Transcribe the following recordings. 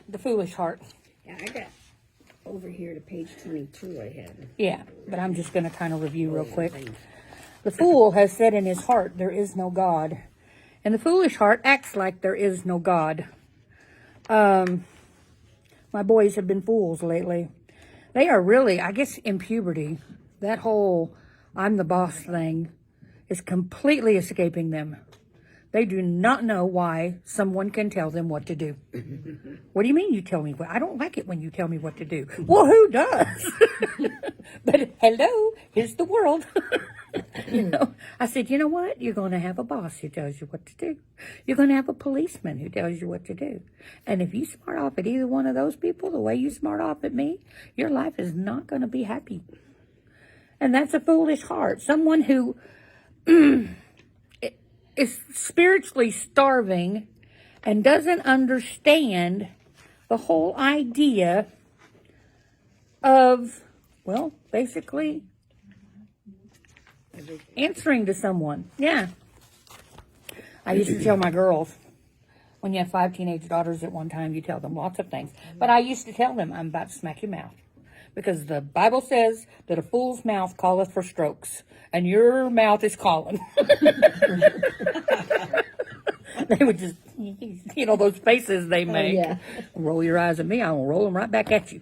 The foolish heart. Yeah, I got over here to page 22 I had. Yeah, but I'm just going to kind of review real quick. The fool has said in his heart, there is no God. And the foolish heart acts like there is no God. My boys have been fools lately. They are really, I guess, in puberty. That whole I'm the boss thing is completely escaping them. They do not know why someone can tell them what to do. What do you mean you tell me what? I don't like it when you tell me what to do. Well, who does? But hello, here's the world. I said, you know what? You're going to have a boss who tells you what to do. You're going to have a policeman who tells you what to do. And if you smart off at either one of those people, the way you smart off at me, your life is not going to be happy. And that's a foolish heart. Someone who is spiritually starving and doesn't understand the whole idea of, well, basically answering to someone. Yeah. I used to tell my girls, when you have 5 teenage daughters at one time, you tell them lots of things. But I used to tell them, I'm about to smack your mouth. Because the Bible says that a fool's mouth calleth for strokes. And your mouth is calling. They would just, those faces they make. Yeah. Roll your eyes at me, I will roll them right back at you.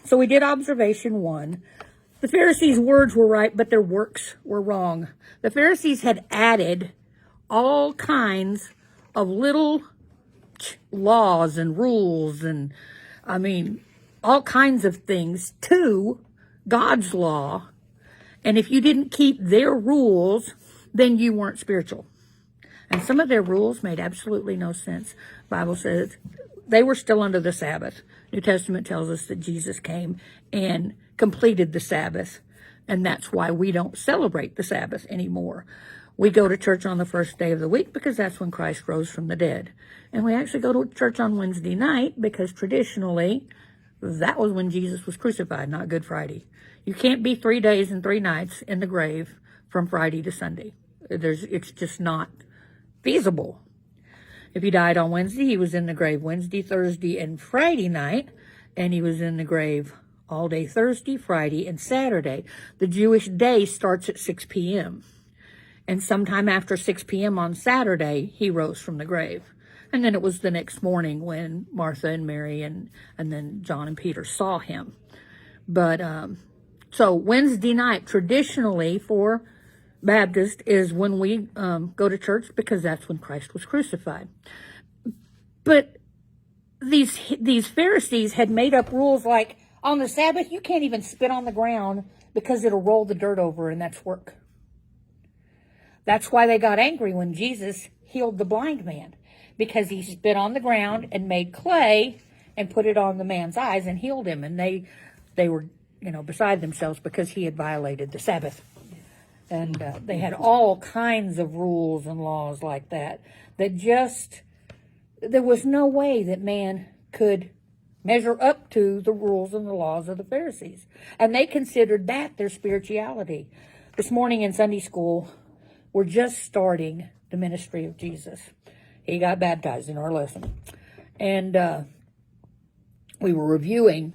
So we did observation 1. The Pharisees' words were right, but their works were wrong. The Pharisees had added all kinds of little laws and rules and, all kinds of things to God's law. And if you didn't keep their rules, then you weren't spiritual. And some of their rules made absolutely no sense. The Bible says they were still under the Sabbath. New Testament tells us that Jesus came and completed the Sabbath. And that's why we don't celebrate the Sabbath anymore. We go to church on the first day of the week because that's when Christ rose from the dead. And we actually go to church on Wednesday night because traditionally that was when Jesus was crucified, not Good Friday. You can't be 3 days and 3 nights in the grave from Friday to Sunday. It's just not feasible. If he died on Wednesday, he was in the grave Wednesday, Thursday, and Friday night, and he was in the grave all day Thursday, Friday, and Saturday. The Jewish day starts at 6 p.m., and sometime after 6 p.m. on Saturday, he rose from the grave. And then it was the next morning when Martha and Mary and then John and Peter saw him. But so Wednesday night, traditionally for Baptist, is when we go to church because that's when Christ was crucified. But these Pharisees had made up rules like on the Sabbath, you can't even spit on the ground because it'll roll the dirt over, and that's work. That's why they got angry when Jesus healed the blind man, because he spit on the ground and made clay and put it on the man's eyes and healed him. And they were, beside themselves because he had violated the Sabbath. And they had all kinds of rules and laws like that there was no way that man could measure up to the rules and the laws of the Pharisees. And they considered that their spirituality. This morning in Sunday school, we're just starting the ministry of Jesus. He got baptized in our lesson. And we were reviewing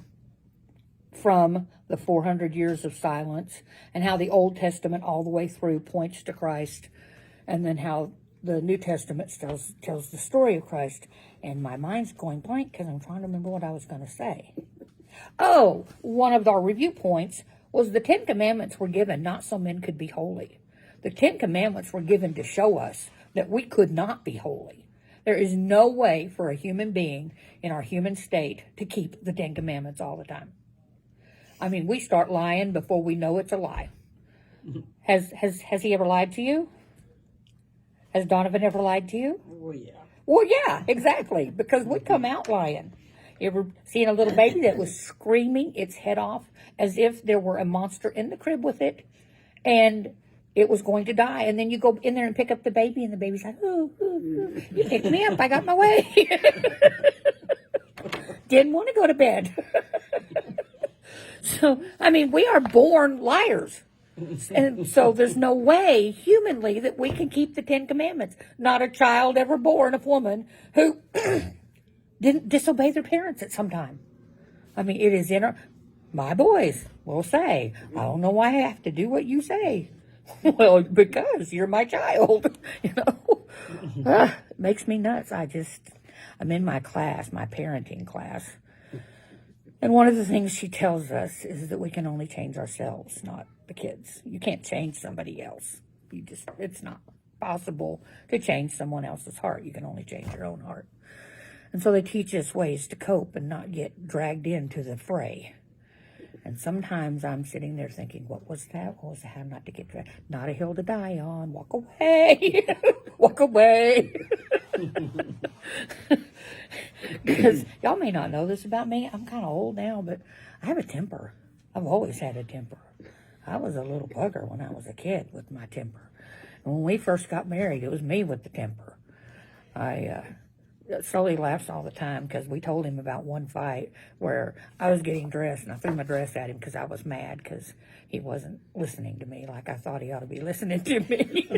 from the 400 years of silence and how the Old Testament all the way through points to Christ, and then how the New Testament tells the story of Christ. And my mind's going blank because I'm trying to remember what I was going to say. Oh, one of our review points was the 10 Commandments were given not so men could be holy. The 10 Commandments were given to show us that we could not be holy. There is no way for a human being in our human state to keep the 10 Commandments all the time. We start lying before we know it's a lie. Has he ever lied to you? Has Donovan ever lied to you? Oh, yeah. Well, yeah, exactly, because we come out lying. You ever seen a little baby that was screaming its head off as if there were a monster in the crib with it, and it was going to die, and then you go in there and pick up the baby, and the baby's like, ooh, ooh, ooh. You picked me up, I got my way. Didn't want to go to bed. So, we are born liars. And so there's no way humanly that we can keep the 10 Commandments. Not a child ever born of woman who didn't disobey their parents at some time. I mean, it is my boys will say, I don't know why I have to do what you say. Well, because you're my child, it makes me nuts. I'm in my class, my parenting class. And one of the things she tells us is that we can only change ourselves, not the kids. You can't change somebody else. It's not possible to change someone else's heart. You can only change your own heart. And so they teach us ways to cope and not get dragged into the fray. And sometimes I'm sitting there thinking, what was that? What was that? Not to get dragged. Not a hill to die on. Walk away. Walk away. Because y'all may not know this about me. I'm kind of old now, but I have a temper. I've always had a temper. I was a little bugger when I was a kid with my temper. And when we first got married, it was me with the temper. Sully laughs all the time because we told him about one fight where I was getting dressed and I threw my dress at him because I was mad because he wasn't listening to me like I thought he ought to be listening to me.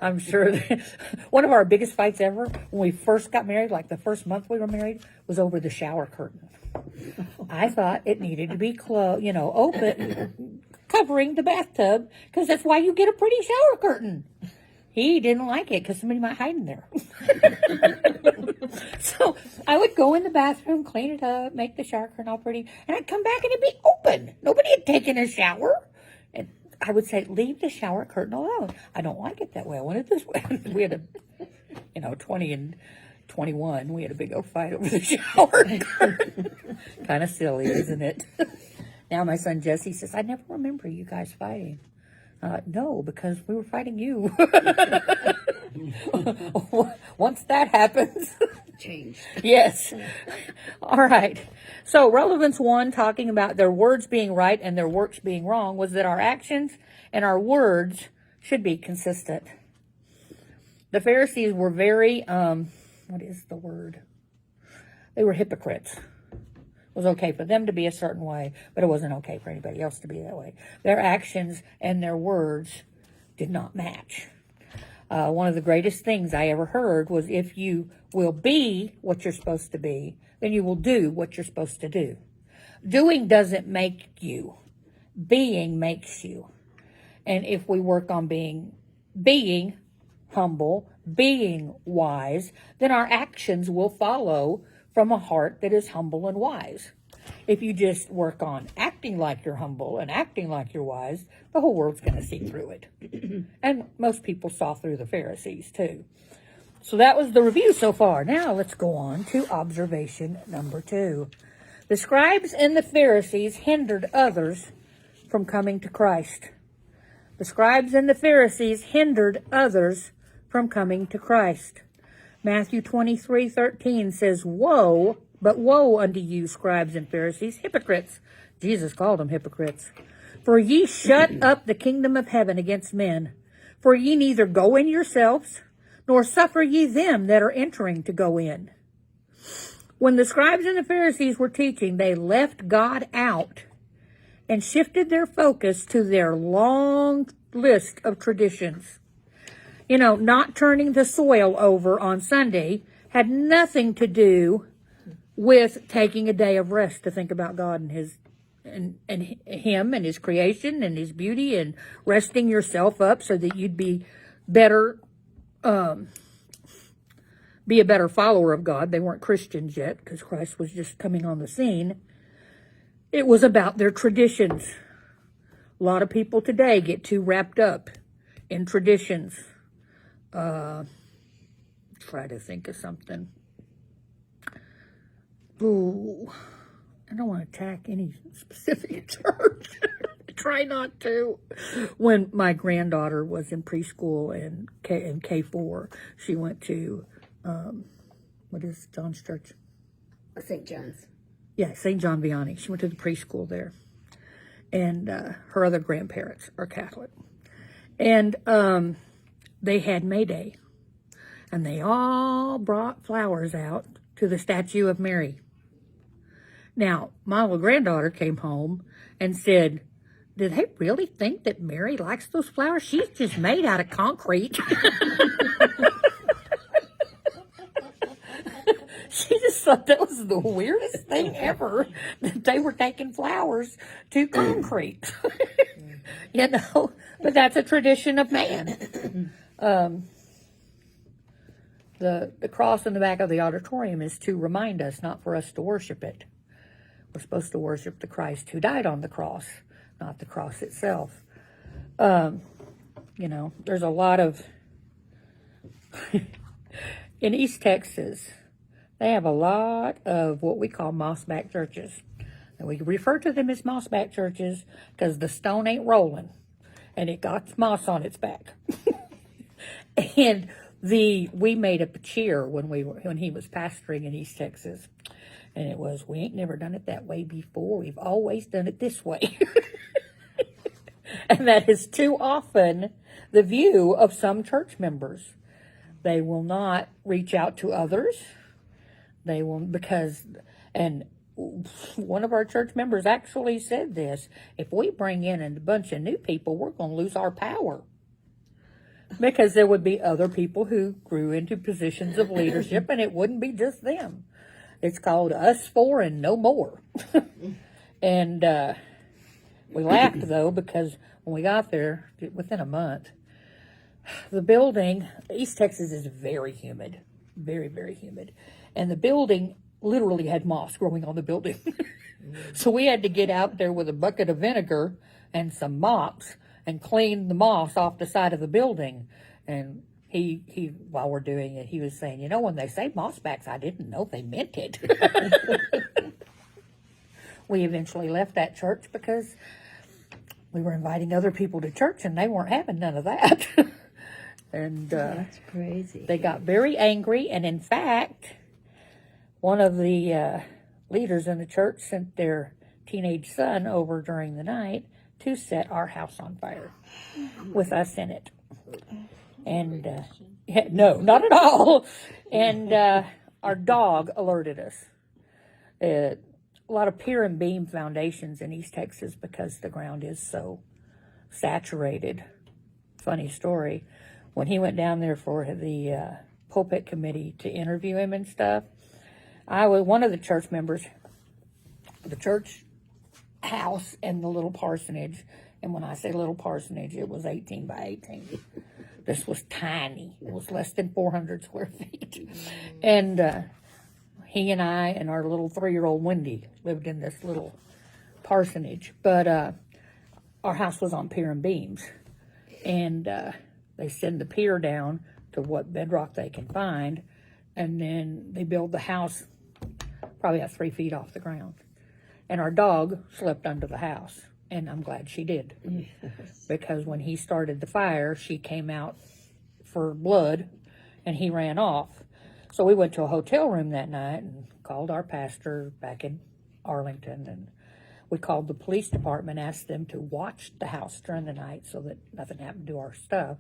I'm sure that one of our biggest fights ever when we first got married, like the first month we were married, was over the shower curtain. I thought it needed to be open, covering the bathtub because that's why you get a pretty shower curtain. He didn't like it because somebody might hide in there. So I would go in the bathroom, clean it up, make the shower curtain all pretty, and I'd come back and it'd be open. Nobody had taken a shower. And I would say, leave the shower curtain alone. I don't like it that way. I want it this way. We had 20 and 21, we had a big old fight over the shower curtain. Kind of silly, isn't it? Now my son Jesse says, I never remember you guys fighting. No, because we were fighting you. Once that happens. Change. Yes. All right. So relevance 1, talking about their words being right and their works being wrong, was that our actions and our words should be consistent. The Pharisees were very, what is the word? They were hypocrites. It was okay for them to be a certain way, but it wasn't okay for anybody else to be that way. Their actions and their words did not match. One of the greatest things I ever heard was, if you will be what you're supposed to be, then you will do what you're supposed to do. Doing doesn't make you. Being makes you. And if we work on being humble, being wise, then our actions will follow from a heart that is humble and wise. If you just work on acting like you're humble and acting like you're wise, the whole world's going to see through it. And most people saw through the Pharisees too. So that was the review so far. Now let's go on to observation number 2. The scribes and the Pharisees hindered others from coming to Christ. The scribes and the Pharisees hindered others from coming to Christ. Matthew 23:13 says, woe unto you, scribes and Pharisees, hypocrites. Jesus called them hypocrites. For ye shut up the kingdom of heaven against men. For ye neither go in yourselves, nor suffer ye them that are entering to go in. When the scribes and the Pharisees were teaching, they left God out and shifted their focus to their long list of traditions. Not turning the soil over on Sunday had nothing to do with taking a day of rest to think about God and Him and His creation and His beauty, and resting yourself up so that you'd be better, be a better follower of God. They weren't Christians yet because Christ was just coming on the scene. It was about their traditions. A lot of people today get too wrapped up in traditions. Try to think of something. Ooh, I don't want to attack any specific church. Try not to. When my granddaughter was in preschool and K4, she went to, what is John's church? St. John's. Yeah, St. John Vianney. She went to the preschool there. And her other grandparents are Catholic. And they had May Day. And they all brought flowers out to the statue of Mary. Now, my little granddaughter came home and said, do they really think that Mary likes those flowers? She's just made out of concrete. thought that was the weirdest thing ever, that they were taking flowers to concrete. You know, but that's a tradition of man. The cross in the back of the auditorium is to remind us, not for us to worship it. We're supposed to worship the Christ who died on the cross, not the cross itself. You know, there's a lot of, in East Texas, they have a lot of what we call mossback churches. And we refer to them as mossback churches because the stone ain't rolling and it got moss on its back. And we made up a cheer when he was pastoring in East Texas. And it was, we ain't never done it that way before. We've always done it this way. And that is too often the view of some church members. They will not reach out to others. They will, and one of our church members actually said this, if we bring in a bunch of new people, we're going to lose our power. Because there would be other people who grew into positions of leadership, and it wouldn't be just them. It's called us four and no more. And we laughed, though, because when we got there, within a month, the building, East Texas is very humid. Very, very humid. And the building literally had moss growing on the building. So we had to get out there with a bucket of vinegar and some mops and clean the moss off the side of the building. And he while we're doing it, he was saying, you know, when they say mossbacks, I didn't know they meant it. We eventually left that church because we were inviting other people to church and they weren't having none of that. And that's crazy. They got very angry. And in fact, one of the leaders in the church sent their teenage son over during the night to set our house on fire with us in it. And no, not at all. And our dog alerted us. A lot of pier and beam foundations in East Texas because the ground is so saturated. Funny story. When he went down there for the pulpit committee to interview him and stuff, I was one of the church members, the church house and the little parsonage. And when I say little parsonage, it was 18 by 18. This was tiny. It was less than 400 square feet. And he and I and our little 3-year-old Wendy lived in this little parsonage. But our house was on pier and beams. And they send the pier down to what bedrock they can find. And then they build the house probably about 3 feet off the ground. And our dog slept under the house. And I'm glad she did. Yes. Because when he started the fire, she came out for blood and he ran off. So we went to a hotel room that night and called our pastor back in Arlington. And we called the police department, asked them to watch the house during the night so that nothing happened to our stuff.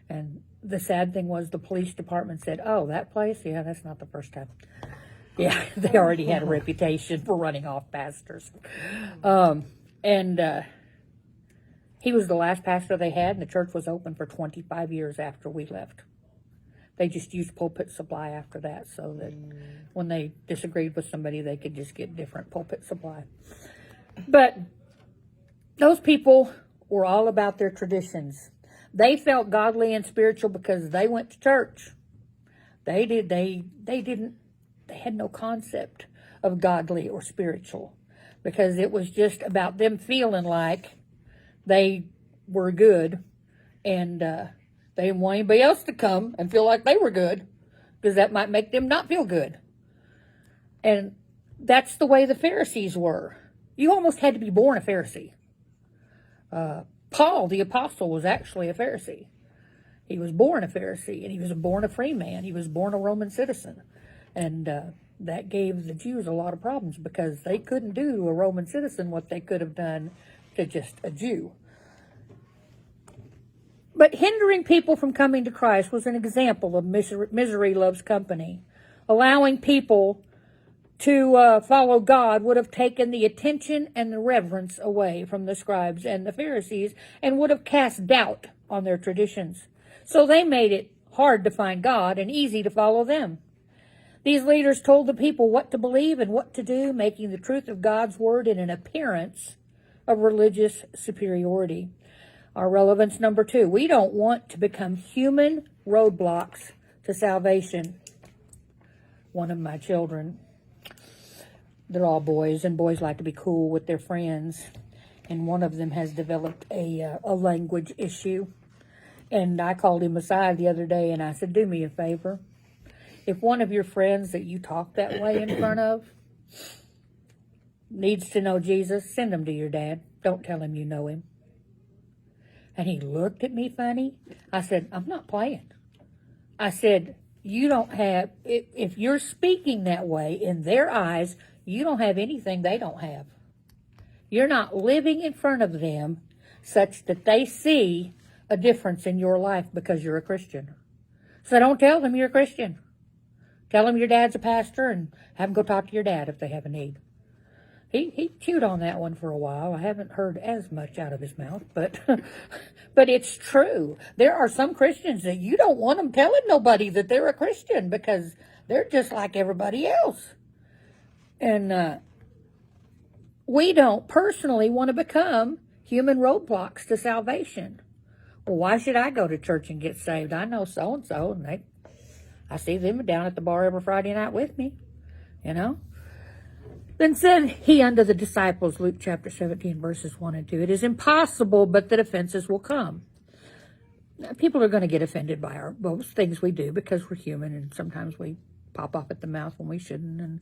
And the sad thing was the police department said, oh, that place? Yeah, that's not the first time. Yeah, they already had a reputation for running off pastors. And he was the last pastor they had, and the church was open for 25 years after we left. They just used pulpit supply after that so that when they disagreed with somebody, they could just get different pulpit supply. But those people were all about their traditions. They felt godly and spiritual because they went to church. They had no concept of godly or spiritual because it was just about them feeling like they were good and they didn't want anybody else to come and feel like they were good because that might make them not feel good. And that's the way the Pharisees were. You almost had to be born a Pharisee. Paul, the apostle, was actually a Pharisee. He was born a Pharisee, and he was born a free man. He was born a Roman citizen. And that gave the Jews a lot of problems because they couldn't do to a Roman citizen what they could have done to just a Jew. But hindering people from coming to Christ was an example of misery loves company. Allowing people to follow God would have taken the attention and the reverence away from the scribes and the Pharisees and would have cast doubt on their traditions. So they made it hard to find God and easy to follow them. These leaders told the people what to believe and what to do, making the truth of God's word in an appearance of religious superiority. Our relevance number 2, we don't want to become human roadblocks to salvation. One of my children, they're all boys, and boys like to be cool with their friends. And one of them has developed a language issue. And I called him aside the other day and I said, do me a favor. If one of your friends that you talk that way in front of needs to know Jesus, send him to your dad. Don't tell him you know him. And he looked at me funny. I said, I'm not playing. I said, you don't have, if you're speaking that way in their eyes, you don't have anything they don't have. You're not living in front of them such that they see a difference in your life because you're a Christian. So don't tell them you're a Christian. Tell them your dad's a pastor and have them go talk to your dad if they have a need. He chewed on that one for a while. I haven't heard as much out of his mouth, but but it's true. There are some Christians that you don't want them telling nobody that they're a Christian because they're just like everybody else. And we don't personally want to become human roadblocks to salvation. Well, why should I go to church and get saved? I know so-and-so, and I see them down at the bar every Friday night with me, you know. Then said he unto the disciples, Luke chapter 17, verses 1 and 2, it is impossible, but that offenses will come. Now, people are going to get offended by most things we do because we're human, and sometimes we pop off at the mouth when we shouldn't, and,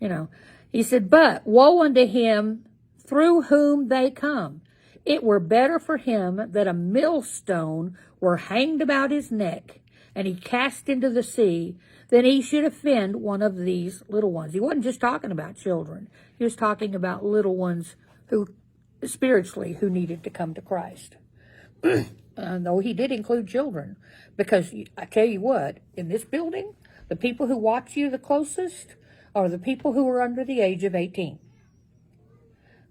you know. He said, but woe unto him through whom they come. It were better for him that a millstone were hanged about his neck, and he cast into the sea, then he should offend one of these little ones. He wasn't just talking about children. He was talking about little ones who, spiritually, who needed to come to Christ. Though he did include children. Because I tell you what, in this building, the people who watch you the closest are the people who are under the age of 18.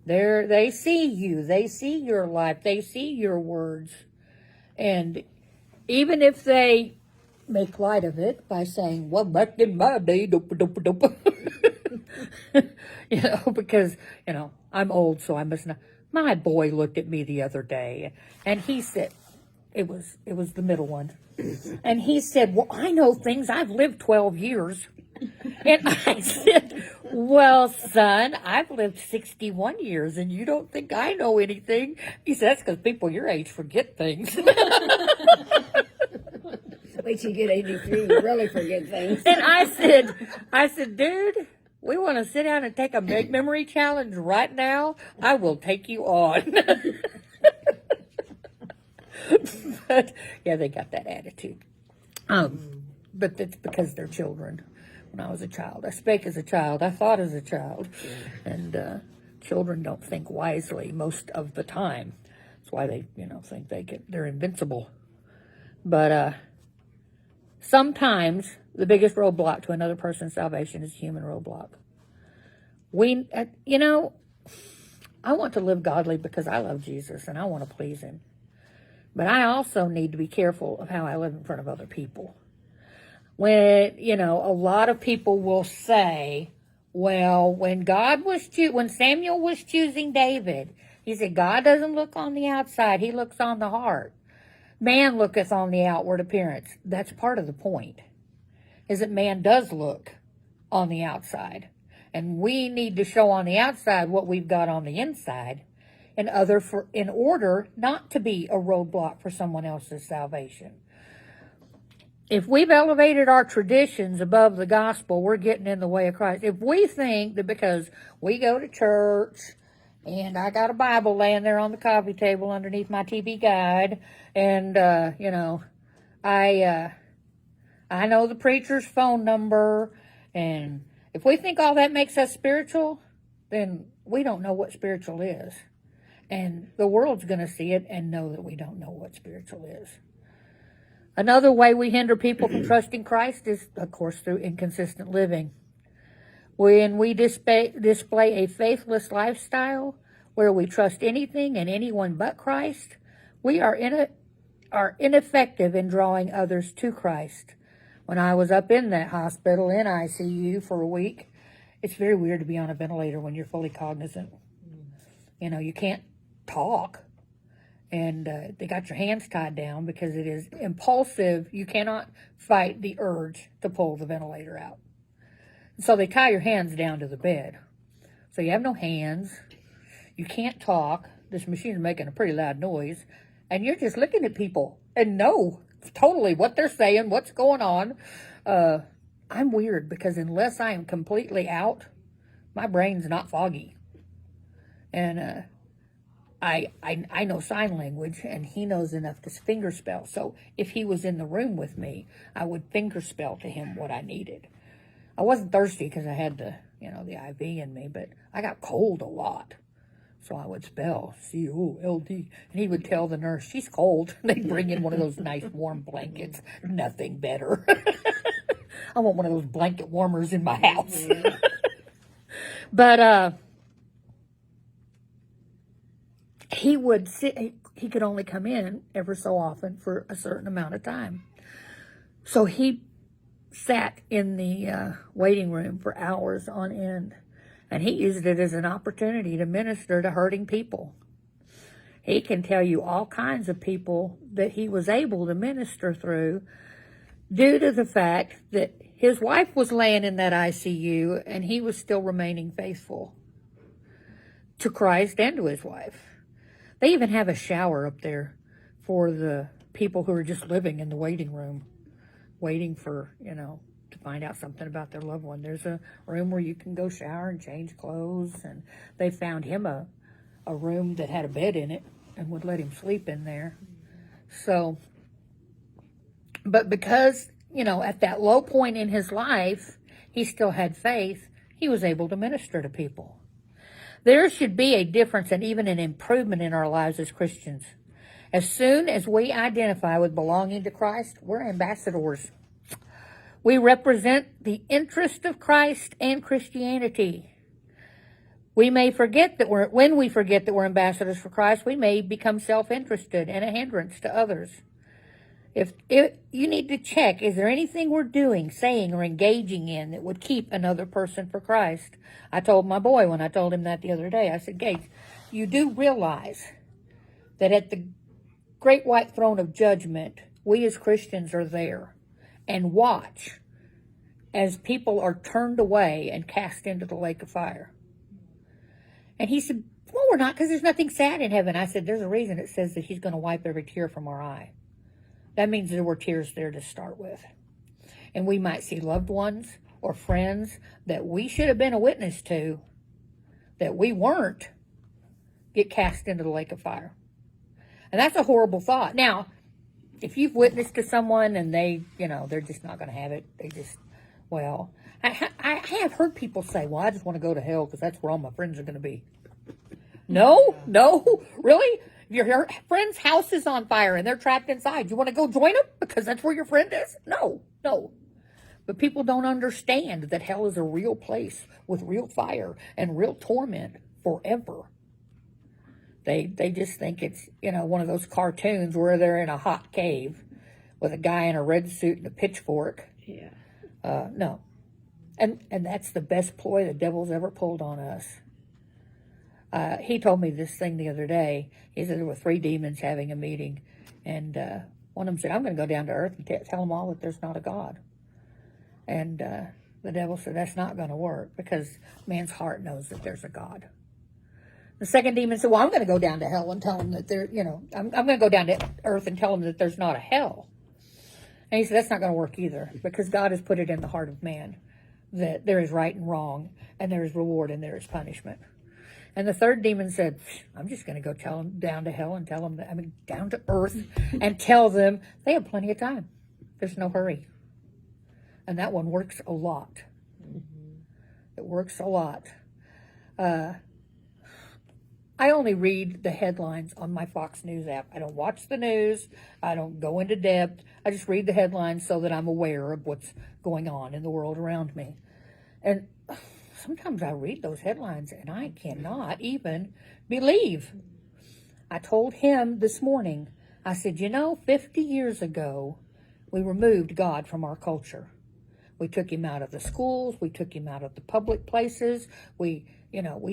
They see you. They see your life. They see your words. And even if they make light of it by saying, well, back in my day, dope. You know, because, you know, I'm old, so I must not. My boy looked at me the other day, and he said, it was the middle one, and he said, well, I know things. I've lived 12 years. And I said, well, son, I've lived 61 years, and you don't think I know anything? He said, that's because people your age forget things. Wait till you get 83, you really forget things. And I said, dude, we want to sit down and take a big memory challenge right now. I will take you on. But yeah, they got that attitude. But that's because they're children. When I was a child, I spake as a child. I thought as a child, and children don't think wisely most of the time. That's why they, think they're invincible. But sometimes the biggest roadblock to another person's salvation is a human roadblock. I want to live godly because I love Jesus and I want to please him. But I also need to be careful of how I live in front of other people. When, a lot of people will say, well, when Samuel was choosing David, he said, God doesn't look on the outside, he looks on the heart. Man looketh on the outward appearance. That's part of the point, is that man does look on the outside. And we need to show on the outside what we've got on the inside in order not to be a roadblock for someone else's salvation. If we've elevated our traditions above the gospel, we're getting in the way of Christ. If we think that because we go to church and I got a Bible laying there on the coffee table underneath my TV guide, and, I know the preacher's phone number, and if we think all that makes us spiritual, then we don't know what spiritual is. And the world's going to see it and know that we don't know what spiritual is. Another way we hinder people from trusting Christ is, of course, through inconsistent living. When we display a faithless lifestyle where we trust anything and anyone but Christ, we are ineffective in drawing others to Christ. When I was up in that hospital in ICU for a week, it's very weird to be on a ventilator when you're fully cognizant. You know, you can't talk. And they got your hands tied down because it is impulsive. You cannot fight the urge to pull the ventilator out. So they tie your hands down to the bed. So you have no hands. You can't talk. This machine's making a pretty loud noise. And you're just looking at people and know totally what they're saying, what's going on. I'm weird because unless I am completely out, my brain's not foggy. And I know sign language, and he knows enough to finger spell. So if he was in the room with me, I would finger spell to him what I needed. I wasn't thirsty because I had the IV in me, but I got cold a lot. So I would spell C-O-L-D, and he would tell the nurse, she's cold. They'd bring in one of those nice warm blankets. Nothing better. I want one of those blanket warmers in my house. But he would sit, he could only come in ever so often for a certain amount of time. So he sat in the waiting room for hours on end. And he used it as an opportunity to minister to hurting people. He can tell you all kinds of people that he was able to minister through due to the fact that his wife was laying in that ICU and he was still remaining faithful to Christ and to his wife. They even have a shower up there for the people who are just living in the waiting room, waiting for, to find out something about their loved one. There's a room where you can go shower and change clothes, and they found him a room that had a bed in it and would let him sleep in there. So, but because, at that low point in his life, he still had faith, he was able to minister to people. There should be a difference and even an improvement in our lives as Christians. As soon as we identify with belonging to Christ, we're ambassadors. We represent the interest of Christ and Christianity. We may forget that when we forget that we're ambassadors for Christ, we may become self-interested and a hindrance to others. If you need to check, is there anything we're doing, saying, or engaging in that would keep another person for Christ? I told my boy when I told him that the other day, I said, Gates, you do realize that at the great white throne of judgment, we as Christians are there and watch as people are turned away and cast into the lake of fire. And he said, well, we're not, because there's nothing sad in heaven. I said, there's a reason it says that he's going to wipe every tear from our eye. That means there were tears there to start with. And we might see loved ones or friends that we should have been a witness to, that we weren't, get cast into the lake of fire. And that's a horrible thought. Now, if you've witnessed to someone and they, they're just not going to have it, I have heard people say, well, I just want to go to hell because that's where all my friends are going to be. No, really? Your friend's house is on fire and they're trapped inside. You want to go join them because that's where your friend is? No. But people don't understand that hell is a real place with real fire and real torment forever. They just think it's, one of those cartoons where they're in a hot cave with a guy in a red suit and a pitchfork. Yeah. No. And that's the best ploy the devil's ever pulled on us. He told me this thing the other day. He said there were 3 demons having a meeting. And one of them said, I'm going to go down to earth and tell them all that there's not a God. And the devil said, that's not going to work because man's heart knows that there's a God. The second demon said, well, I'm going to go down to hell and tell them that I'm going to go down to earth and tell them that there's not a hell. And he said, that's not going to work either because God has put it in the heart of man that there is right and wrong and there is reward and there is punishment. And the third demon said, I'm just going to go tell them down to hell and tell them, down to earth and tell them they have plenty of time. There's no hurry. And that one works a lot. Mm-hmm. It works a lot. I only read the headlines on my Fox News app. I don't watch the news. I don't go into depth. I just read the headlines so that I'm aware of what's going on in the world around me. And sometimes I read those headlines and I cannot even believe. I told him this morning, I said, 50 years ago, We removed God from our culture. We took him out of the schools. We took him out of the public places. We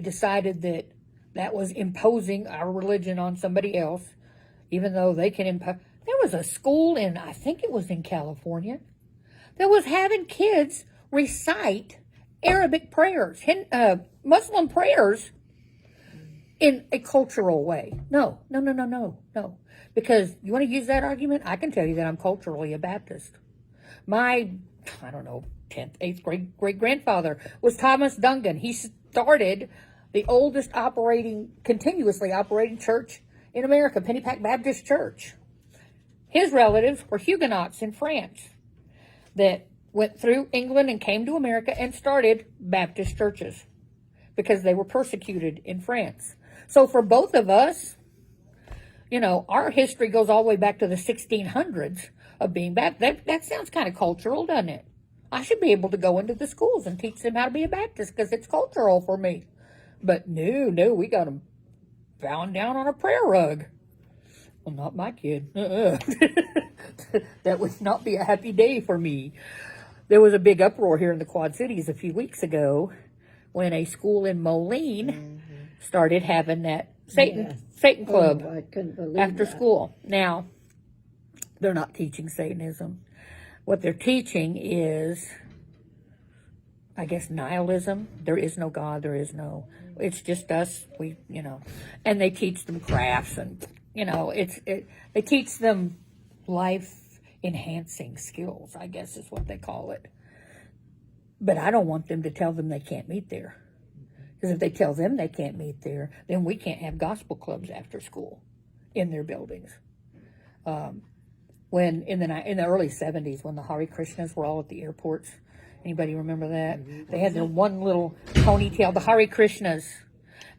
decided that that was imposing our religion on somebody else, even though they can impose. There was a school I think it was in California, that was having kids recite Arabic prayers, Muslim prayers, in a cultural way. No. Because you want to use that argument? I can tell you that I'm culturally a Baptist. My, 10th, 8th grade great-grandfather was Thomas Dungan. He started the oldest continuously operating church in America, Pennypack Baptist Church. His relatives were Huguenots in France that went through England and came to America and started Baptist churches because they were persecuted in France. So for both of us, our history goes all the way back to the 1600s of being Baptist. That sounds kind of cultural, doesn't it? I should be able to go into the schools and teach them how to be a Baptist because it's cultural for me. But no, we got them bound down on a prayer rug. Well, not my kid. That would not be a happy day for me. There was a big uproar here in the Quad Cities a few weeks ago when a school in Moline started having that Satan club I couldn't believe after that. school. Now, they're not teaching Satanism. What they're teaching is, I guess, nihilism. There is no God. It's just us. And they teach them crafts and, they teach them life-enhancing skills, I guess is what they call it. But I don't want them to tell them they can't meet there. Because if they tell them they can't meet there, then we can't have gospel clubs after school in their buildings. When in the early 70s, when the Hare Krishnas were all at the airports, anybody remember that? They had their one little ponytail, the Hare Krishnas.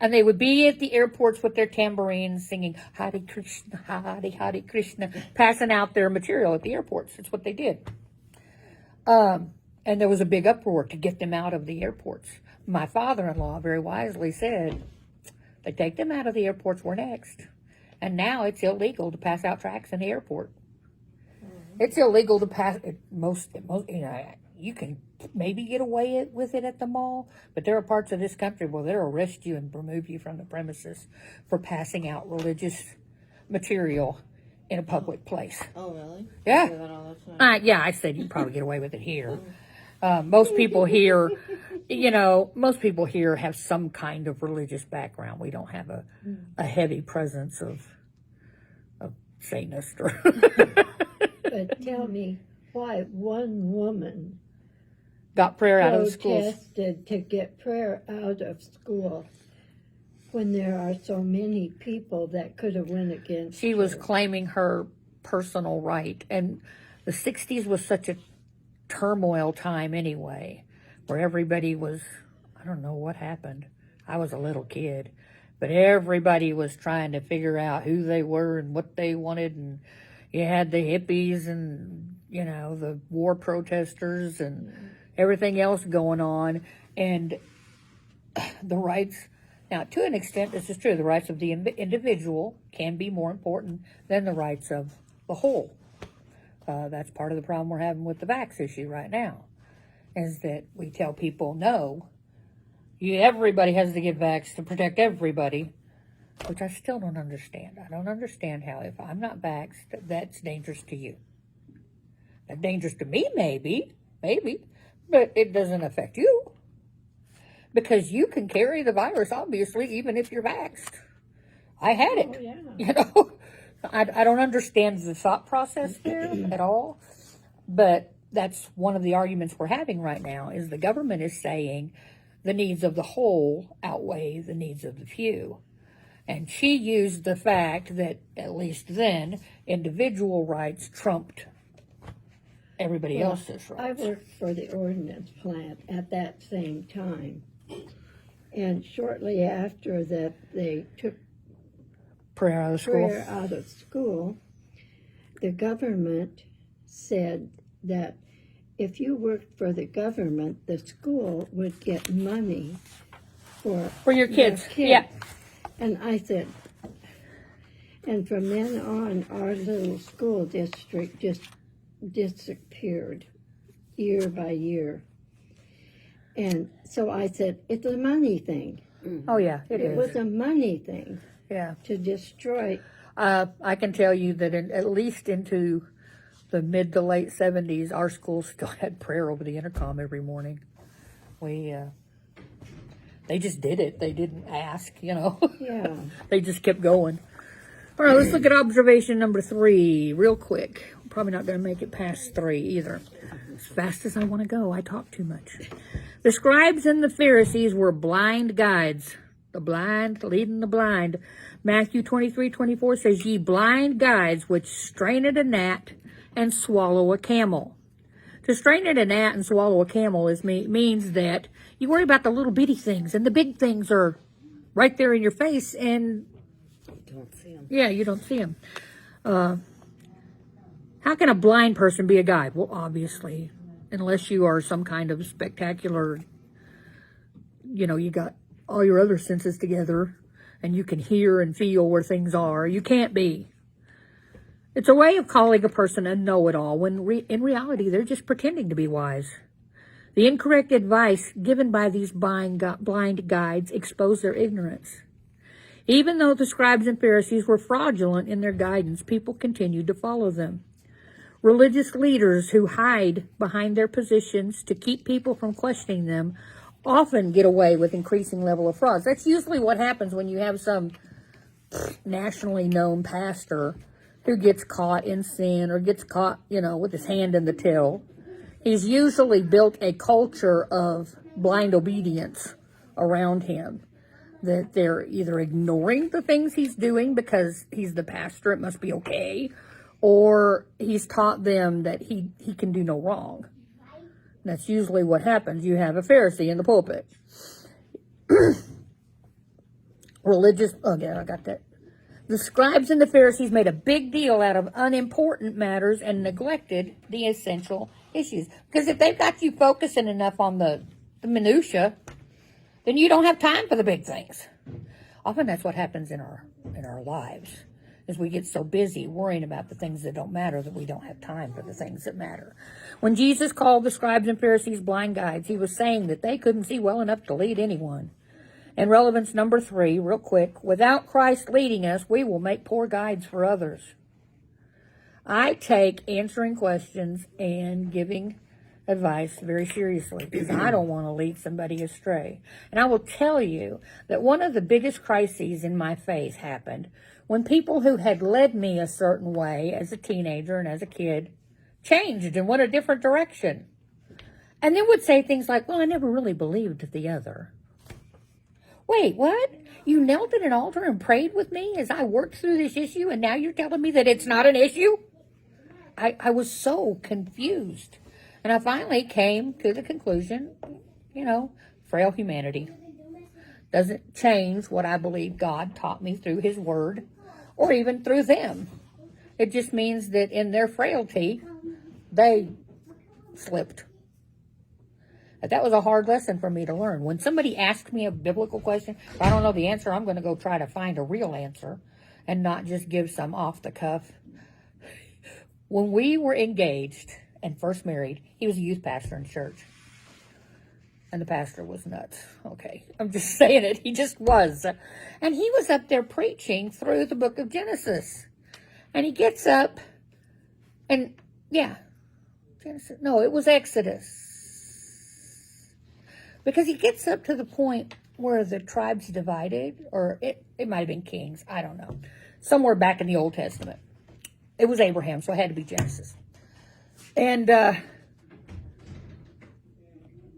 And they would be at the airports with their tambourines singing Hare Krishna, Hare Krishna, passing out their material at the airports. That's what they did. And there was a big uproar to get them out of the airports. My father-in-law very wisely said, they take them out of the airports, we're next. And now it's illegal to pass out tracts in the airport. It's illegal to pass you can maybe get away with it at the mall, but there are parts of this country where they'll arrest you and remove you from the premises for passing out religious material in a public place. Oh, really? Yeah. I do that all the time. Yeah, I said you probably get away with it here. Most people here, have some kind of religious background. We don't have a heavy presence of Satanists. But tell me why one woman Got prayer out of the schools. protested to get prayer out of school when there are so many people that could have went against She was her. claiming her personal right. And the 60s was such a turmoil time anyway, where everybody was, I don't know what happened. I was a little kid, but everybody was trying to figure out who they were and what they wanted. And you had the hippies and, the war protesters and everything else going on. And the rights, now to an extent, this is true, the rights of the individual can be more important than the rights of the whole. That's part of the problem we're having with the vax issue right now, is that we tell people, no, everybody has to get vaxxed to protect everybody, which I still don't understand. I don't understand how, if I'm not vaxxed, that's dangerous to you. That's dangerous to me, maybe, but it doesn't affect you. Because you can carry the virus, obviously, even if you're vaxxed. I had it, Yeah. I don't understand the thought process there at all, but that's one of the arguments we're having right now, is the government is saying the needs of the whole outweigh the needs of the few. And she used the fact that, at least then, individual rights trumped everybody else's I rights. worked for the ordnance plant at that same time. And shortly after that, they took Prayer out of school. prayer out of school. The government said that if you worked for the government, the school would get money for For your kids. Yeah. And I said, and from then on, our little school district just disappeared year by year. And so I said, it's a money thing. Oh, yeah, it It is. was a money thing Yeah. to destroy. I can tell you that at least into the mid to late 70s, our school still had prayer over the intercom every morning. They just did it. They didn't ask, Yeah. They just kept going. All right, let's look at observation number 3 real quick. I'm probably not going to make it past 3 either. As fast as I want to go, I talk too much. The scribes and the Pharisees were blind guides. The blind leading the blind. Matthew 23:24 says, ye blind guides which strain at a gnat and swallow a camel. To strain at a gnat and swallow a camel means that you worry about the little bitty things, and the big things are right there in your face, and Don't see them. yeah, you don't see them. How can a blind person be a guide? Well, obviously, unless you are some kind of spectacular, you got all your other senses together, and you can hear and feel where things are. You can't be. It's a way of calling a person a know-it-all when in reality they're just pretending to be wise. The incorrect advice given by these blind guides exposed their ignorance. Even though the scribes and Pharisees were fraudulent in their guidance, people continued to follow them. Religious leaders who hide behind their positions to keep people from questioning them often get away with increasing level of frauds. That's usually what happens when you have some nationally known pastor who gets caught in sin or gets caught, with his hand in the till. He's usually built a culture of blind obedience around him, that they're either ignoring the things he's doing because he's the pastor, it must be okay, or he's taught them that he can do no wrong. That's usually what happens. You have a Pharisee in the pulpit. I got that. The scribes and the Pharisees made a big deal out of unimportant matters and neglected the essential issues. Because if they've got you focusing enough on the minutia, then you don't have time for the big things. Often that's what happens in our lives, is we get so busy worrying about the things that don't matter that we don't have time for the things that matter. When Jesus called the scribes and Pharisees blind guides, he was saying that they couldn't see well enough to lead anyone. And relevance number 3, real quick, without Christ leading us, we will make poor guides for others. I take answering questions and giving advice very seriously because I don't want to lead somebody astray. And I will tell you that one of the biggest crises in my faith happened when people who had led me a certain way as a teenager and as a kid changed and went a different direction. And then would say things like, well, I never really believed the other. Wait, what? You knelt at an altar and prayed with me as I worked through this issue, and now you're telling me that it's not an issue? I was so confused. And I finally came to the conclusion, frail humanity doesn't change what I believe God taught me through his word or even through them. It just means that in their frailty, they slipped. But that was a hard lesson for me to learn. When somebody asks me a biblical question, if I don't know the answer, I'm going to go try to find a real answer and not just give some off the cuff. When we were engaged and first married, he was a youth pastor in church. And the pastor was nuts. Okay, I'm just saying it. He just was. And he was up there preaching through the book of Genesis. And he gets up and, it was Exodus. Because he gets up to the point where the tribes divided, or it might have been Kings, I don't know. Somewhere back in the Old Testament. It was Abraham, so it had to be Genesis. And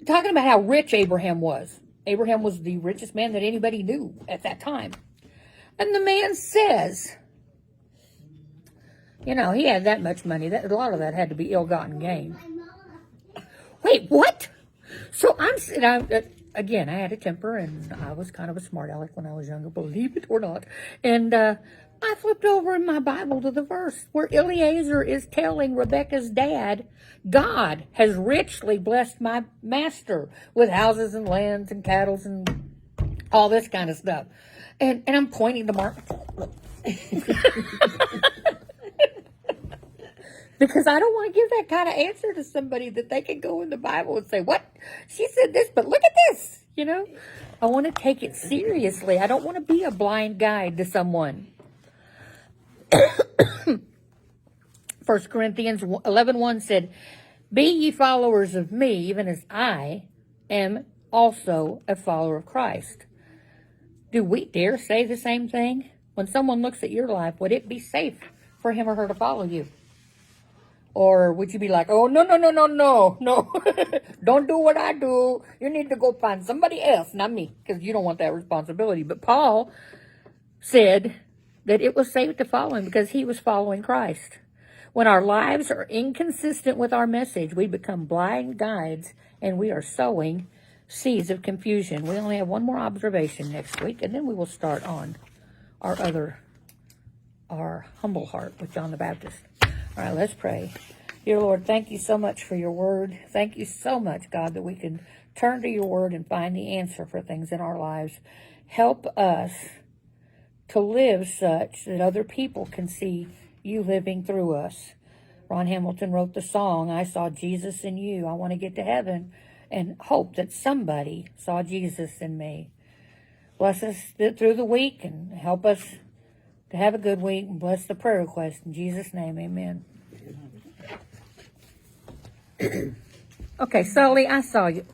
talking about how rich Abraham was. Abraham was the richest man that anybody knew at that time. And the man says, he had that much money. A lot of that had to be ill-gotten gain. Wait, what? So again, I had a temper, and I was kind of a smart aleck when I was younger, believe it or not. And I flipped over in my Bible to the verse where Eliezer is telling Rebekah's dad, God has richly blessed my master with houses and lands and cattle and all this kind of stuff. And I'm pointing to Mark. Because I don't want to give that kind of answer to somebody that they can go in the Bible and say, what? She said this, but look at this, you know? I want to take it seriously. I don't want to be a blind guide to someone. 1 Corinthians 11:1 said, be ye followers of me, even as I am also a follower of Christ. Do we dare say the same thing? When someone looks at your life, would it be safe for him or her to follow you? Or would you be like, oh, no, don't do what I do. You need to go find somebody else, not me, because you don't want that responsibility. But Paul said that it was safe to follow him because he was following Christ. When our lives are inconsistent with our message, we become blind guides and we are sowing seeds of confusion. We only have one more observation next week, and then we will start on our humble heart with John the Baptist. All right, let's pray. Dear Lord, thank you so much for your word. Thank you so much, God, that we can turn to your word and find the answer for things in our lives. Help us to live such that other people can see you living through us. Ron Hamilton wrote the song, I saw Jesus in you. I want to get to heaven and hope that somebody saw Jesus in me. Bless us through the week and help us to have a good week, and bless the prayer request. In Jesus' name, amen. Okay, Sully, I saw you.